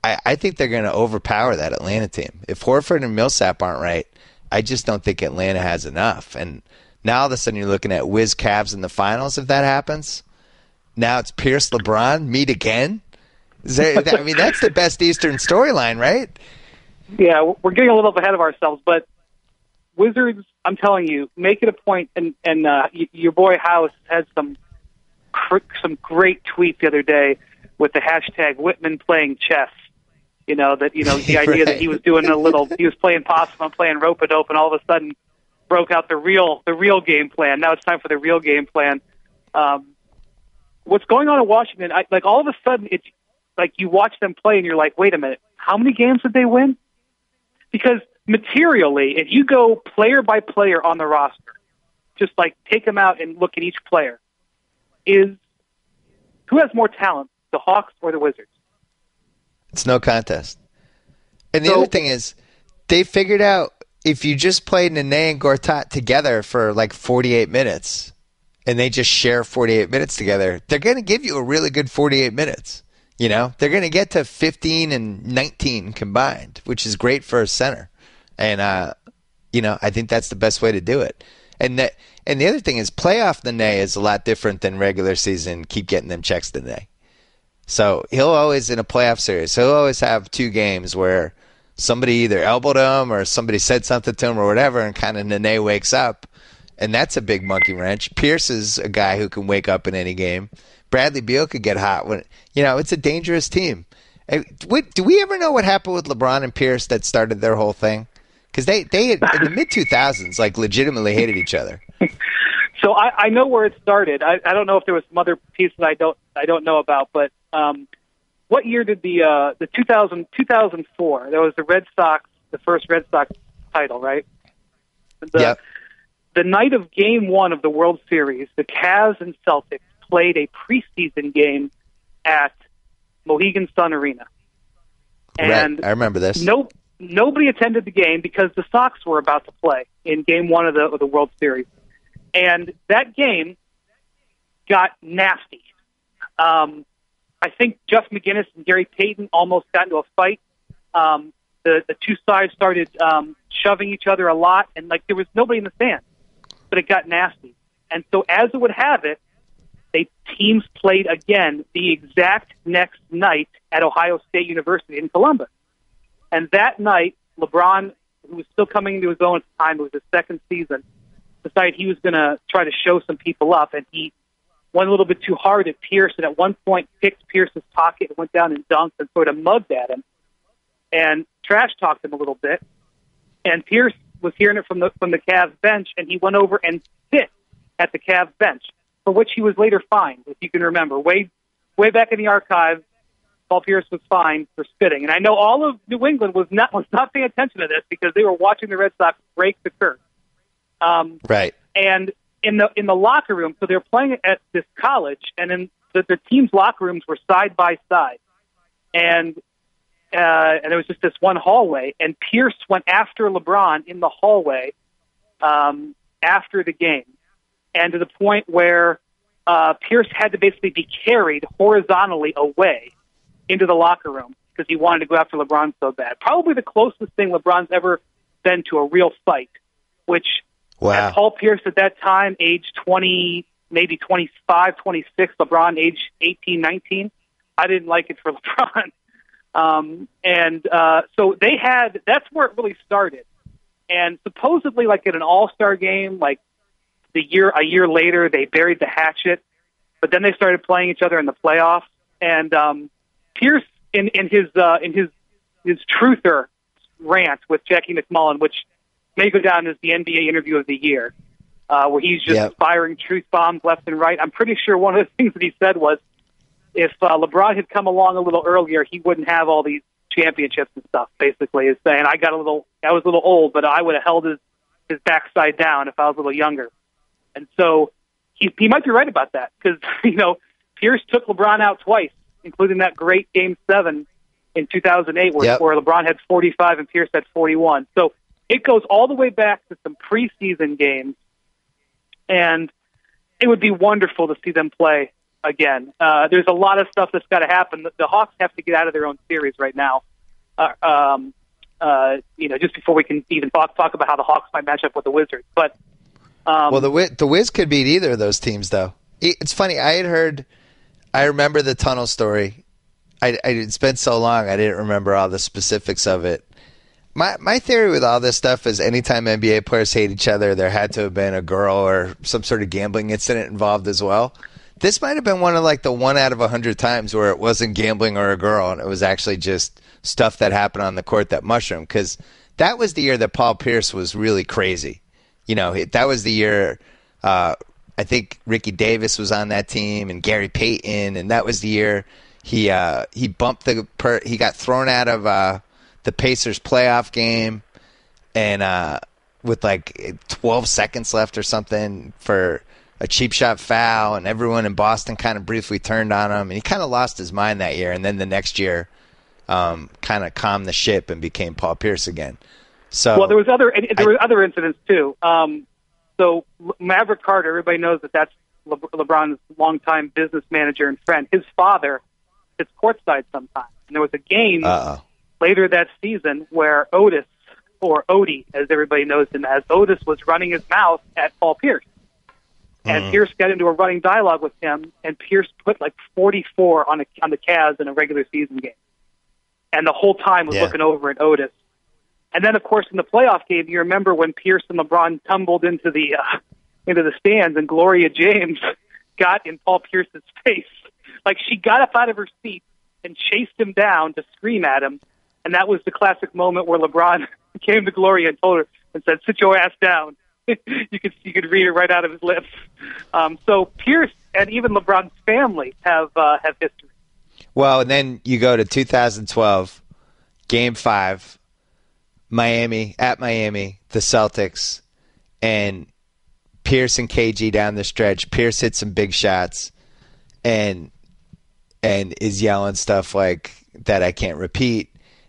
B: I think they're going to overpower that Atlanta team. If Horford and Millsap aren't right, I just don't think Atlanta has enough. And now all of a sudden you're looking at Wiz Cavs in the finals if that happens. Now it's Pierce LeBron meet again. That's the best Eastern storyline, right?
D: Yeah, we're getting a little ahead of ourselves, but Wizards, I'm telling you, make it a point, and your boy House had some great tweets the other day with the hashtag Whitman playing chess. The idea
B: right.
D: that he was doing he was playing possum and playing rope-a-dope, and all of a sudden broke out the real game plan. Now it's time for the real game plan. What's going on in Washington? All of a sudden, it's like you watch them play, and you're like, wait a minute, how many games did they win? Because materially, if you go player by player on the roster, just like take them out and look at each player, who has more talent, the Hawks or the Wizards?
B: It's no contest. And the other thing is, they figured out if you just played Nene and Gortat together for like 48 minutes, and they just share 48 minutes together, they're going to give you a really good 48 minutes. They're going to get to 15 and 19 combined, which is great for a center. And, I think that's the best way to do it. And the other thing is playoff Nene is a lot different than regular season. Keep getting them checks Nene. So he'll always, in a playoff series, he'll always have two games where somebody either elbowed him or somebody said something to him or whatever, and kind of Nene wakes up. And that's a big monkey wrench. Pierce is a guy who can wake up in any game. Bradley Beal could get hot when it's a dangerous team. Do we ever know what happened with LeBron and Pierce that started their whole thing? Because they in the mid 2000s legitimately hated each other.
D: So I know where it started. I don't know if there was some other piece that I don't know about. But what year did the 2004? There was the first Red Sox title, right?
B: Yep.
D: The night of Game 1 of the World Series, the Cavs and Celtics played a preseason game at Mohegan Sun Arena. And
B: right. I remember this.
D: Nobody attended the game because the Sox were about to play in Game 1 of the World Series. And that game got nasty. I think Jeff McGinnis and Gary Payton almost got into a fight. The two sides started shoving each other a lot, and there was nobody in the stands. But it got nasty. And so as it would have it, teams played again the exact next night at Ohio State University in Columbus. And that night, LeBron, who was still coming into his own at the time, it was his second season, decided he was going to try to show some people up, and he went a little bit too hard at Pierce, and at one point picked Pierce's pocket and went down and dunked and sort of mugged at him and trash-talked him a little bit. And Pierce was hearing it from the Cavs bench, and he went over and spit at the Cavs bench, for which he was later fined, if you can remember. Way back in the archives, Paul Pierce was fined for spitting. And I know all of New England was not paying attention to this because they were watching the Red Sox break the curse.
B: Right.
D: And in the locker room, so they were playing at this college, and in the team's locker rooms were side by side. And there was just this one hallway, and Pierce went after LeBron in the hallway after the game, and to the point where Pierce had to basically be carried horizontally away into the locker room because he wanted to go after LeBron so bad. Probably the closest thing LeBron's ever been to a real fight, which at Paul Pierce at that time, age 20, maybe 25, 26, LeBron age 18, 19, I didn't like it for LeBron. So they had, that's where it really started. And supposedly, like in an All-Star game, like a year later, they buried the hatchet. But then they started playing each other in the playoffs. And Pierce, in his truther rant with Jackie McMullen, which may go down as the NBA interview of the year, where he's just firing truth bombs left and right. I'm pretty sure one of the things that he said was, if LeBron had come along a little earlier, he wouldn't have all these championships and stuff. Basically, is saying I was a little old, but I would have held his backside down if I was a little younger. And so he might be right about that, because Pierce took LeBron out twice, including that great Game 7 in 2008, where LeBron had 45 and Pierce had 41. So it goes all the way back to some preseason games, and it would be wonderful to see them play again. There's a lot of stuff that's got to happen. The Hawks have to get out of their own series right now. Just before we can even talk about how the Hawks might match up with the Wizards. But
B: the Wiz could beat either of those teams, though. It's funny. I remember the tunnel story. It's been so long, I didn't remember all the specifics of it. My theory with all this stuff is anytime NBA players hate each other, there had to have been a girl or some sort of gambling incident involved as well. This might have been one of the 1 out of 100 times where it wasn't gambling or a girl, and it was actually just stuff that happened on the court that mushroomed, because that was the year that Paul Pierce was really crazy. That was the year I think Ricky Davis was on that team and Gary Payton, and that was the year he bumped he got thrown out of the Pacers playoff game, and with 12 seconds left or something for a cheap shot foul, and everyone in Boston kind of briefly turned on him, and he kind of lost his mind that year. And then the next year, kind of calmed the ship and became Paul Pierce again. So, there were other incidents too. So Maverick Carter, everybody knows that's LeBron's longtime business manager and friend. His father sits courtside sometimes, and there was a game later that season where Otis, or Odie, as everybody knows him as, Otis was running his mouth at Paul Pierce. And Pierce got into a running dialogue with him, and Pierce put 44 on the Cavs in a regular season game. And the whole time was looking over at Otis. And then, of course, in the playoff game, you remember when Pierce and LeBron tumbled into the stands, and Gloria James got in Paul Pierce's face. She got up out of her seat and chased him down to scream at him. And that was the classic moment where LeBron came to Gloria and told her and said, "Sit your ass down." You could read it right out of his lips. So Pierce and even LeBron's family have history. Well, and then you go to 2012, Game 5, Miami, the Celtics, and Pierce and KG down the stretch. Pierce hit some big shots and is yelling stuff like that I can't repeat.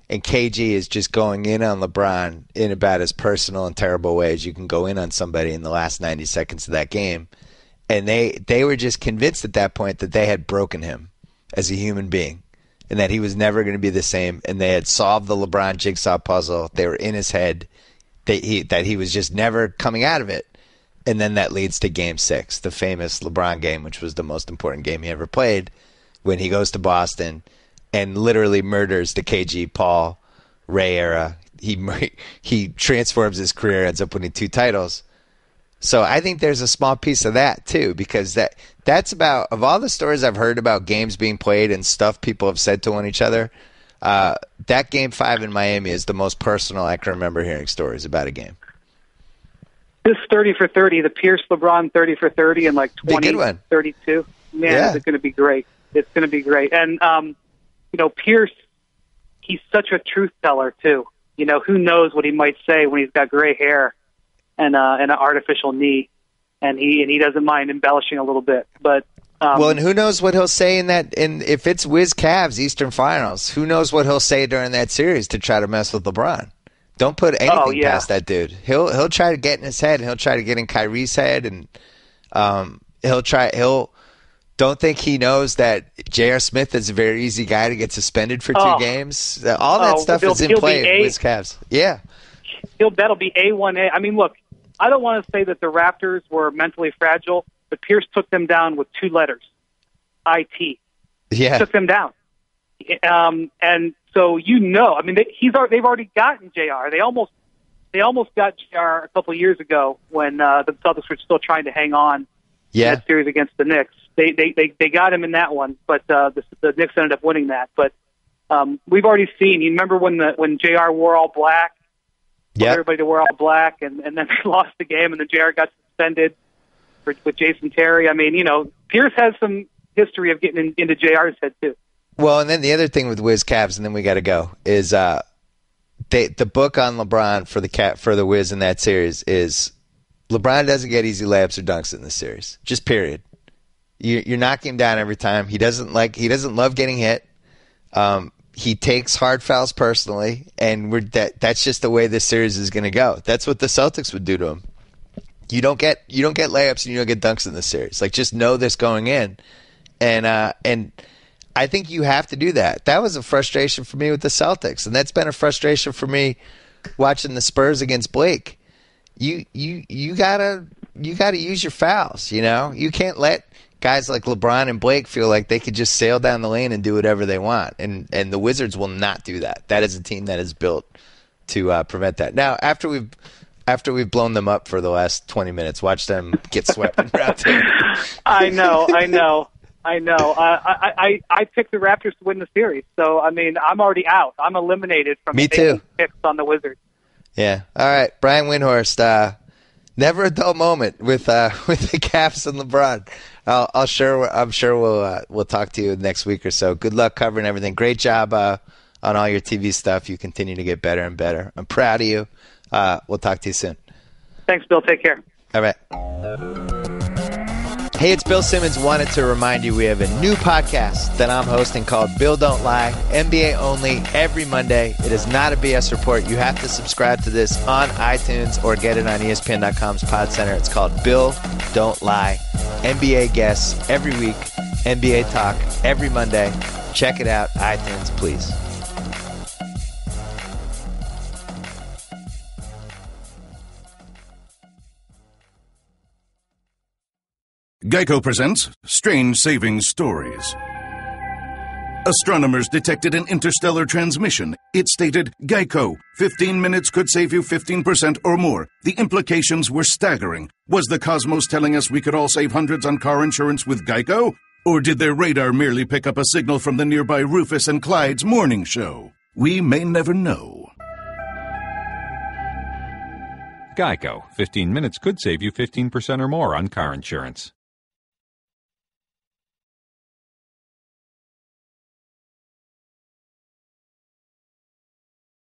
B: And KG is just going in on LeBron in about as personal and terrible way as you can go in on somebody in the last 90 seconds of that game. And they were just convinced at that point that they had broken him as a human being and that he was never going to be the same. And they had solved the LeBron jigsaw puzzle. They were in his head that he was just never coming out of it. And then that leads to Game 6, the famous LeBron game, which was the most important game he ever played, when he goes to Boston and literally murders the KG Paul Ray era. He transforms his career, ends up winning 2 titles. So I think there's a small piece of that too, because that's about, of all the stories I've heard about games being played and stuff people have said to one each other, that Game 5 in Miami is the most personal I can remember hearing stories about a game.
D: This 30 for 30, the Pierce LeBron 30 for 30 and 32. Man, it's going to be great. It's going to be great. And Pierce, he's such a truth teller too. Who knows what he might say when he's got gray hair and an artificial knee, and he doesn't mind embellishing a little bit. But
B: and who knows what he'll say in if it's Wiz Cavs Eastern Finals, who knows what he'll say during that series to try to mess with LeBron. Don't put anything past that dude. He'll try to get in his head, and he'll try to get in Kyrie's head, and don't think he knows that J.R. Smith is a very easy guy to get suspended for 2 games. All that stuff is in play with Cavs. Yeah.
D: That'll be A1A. I mean, look, I don't want to say that the Raptors were mentally fragile, but Pierce took them down with 2 letters, IT.
B: Yeah.
D: Took them down. And so they've already gotten JR. They almost they almost got JR a couple of years ago when the Celtics were still trying to hang on in that series against the Knicks. They got him in that one, but the Knicks ended up winning that. But we've already seen. You remember when JR wore all black?
B: Yeah.
D: Everybody to wear all black, and then they lost the game, and then JR got suspended with Jason Terry. I mean, Pierce has some history of getting into JR's head too.
B: Well, and then the other thing with Wiz Cavs, and then we got to go, is the book on LeBron for the Wiz in that series is LeBron doesn't get easy layups or dunks in this series. Just period. You're knocking him down every time. He doesn't love getting hit. He takes hard fouls personally, and that's just the way this series is going to go. That's what the Celtics would do to him. You don't get layups and you don't get dunks in this series. Like, just know this going in, and I think you have to do that. That was a frustration for me with the Celtics, and that's been a frustration for me watching the Spurs against Blake. You gotta use your fouls. You can't let guys like LeBron and Blake feel like they could just sail down the lane and do whatever they want, and the Wizards will not do that. That is a team that is built to prevent that. Now, after we've blown them up for the last 20 minutes, watch them get swept in round two.
D: I know. I picked the Raptors to win the series, so I mean, I'm already out. I'm eliminated from
B: Me too.
D: Picks on the Wizards.
B: Yeah. All right, Brian Windhorst. Never a dull moment with the Cavs and LeBron. I'm sure we'll talk to you next week or so. Good luck covering everything. Great job on all your TV stuff. You continue to get better and better. I'm proud of you. We'll talk to you soon.
D: Thanks, Bill. Take care.
B: All right. Hey, it's Bill Simmons. Wanted to remind you we have a new podcast that I'm hosting called Bill Don't Lie, NBA only, every Monday. It is not a BS report. You have to subscribe to this on iTunes or get it on ESPN.com's Pod Center. It's called Bill Don't Lie. NBA guests every week, NBA talk every Monday. Check it out, iTunes, please.
C: Geico presents Strange Savings Stories. Astronomers detected an interstellar transmission. It stated, Geico, 15 minutes could save you 15% or more. The implications were staggering. Was the cosmos telling us we could all save hundreds on car insurance with Geico? Or did their radar merely pick up a signal from the nearby Rufus and Clyde's morning show? We may never know.
E: Geico. 15 minutes could save you 15% or more on car insurance.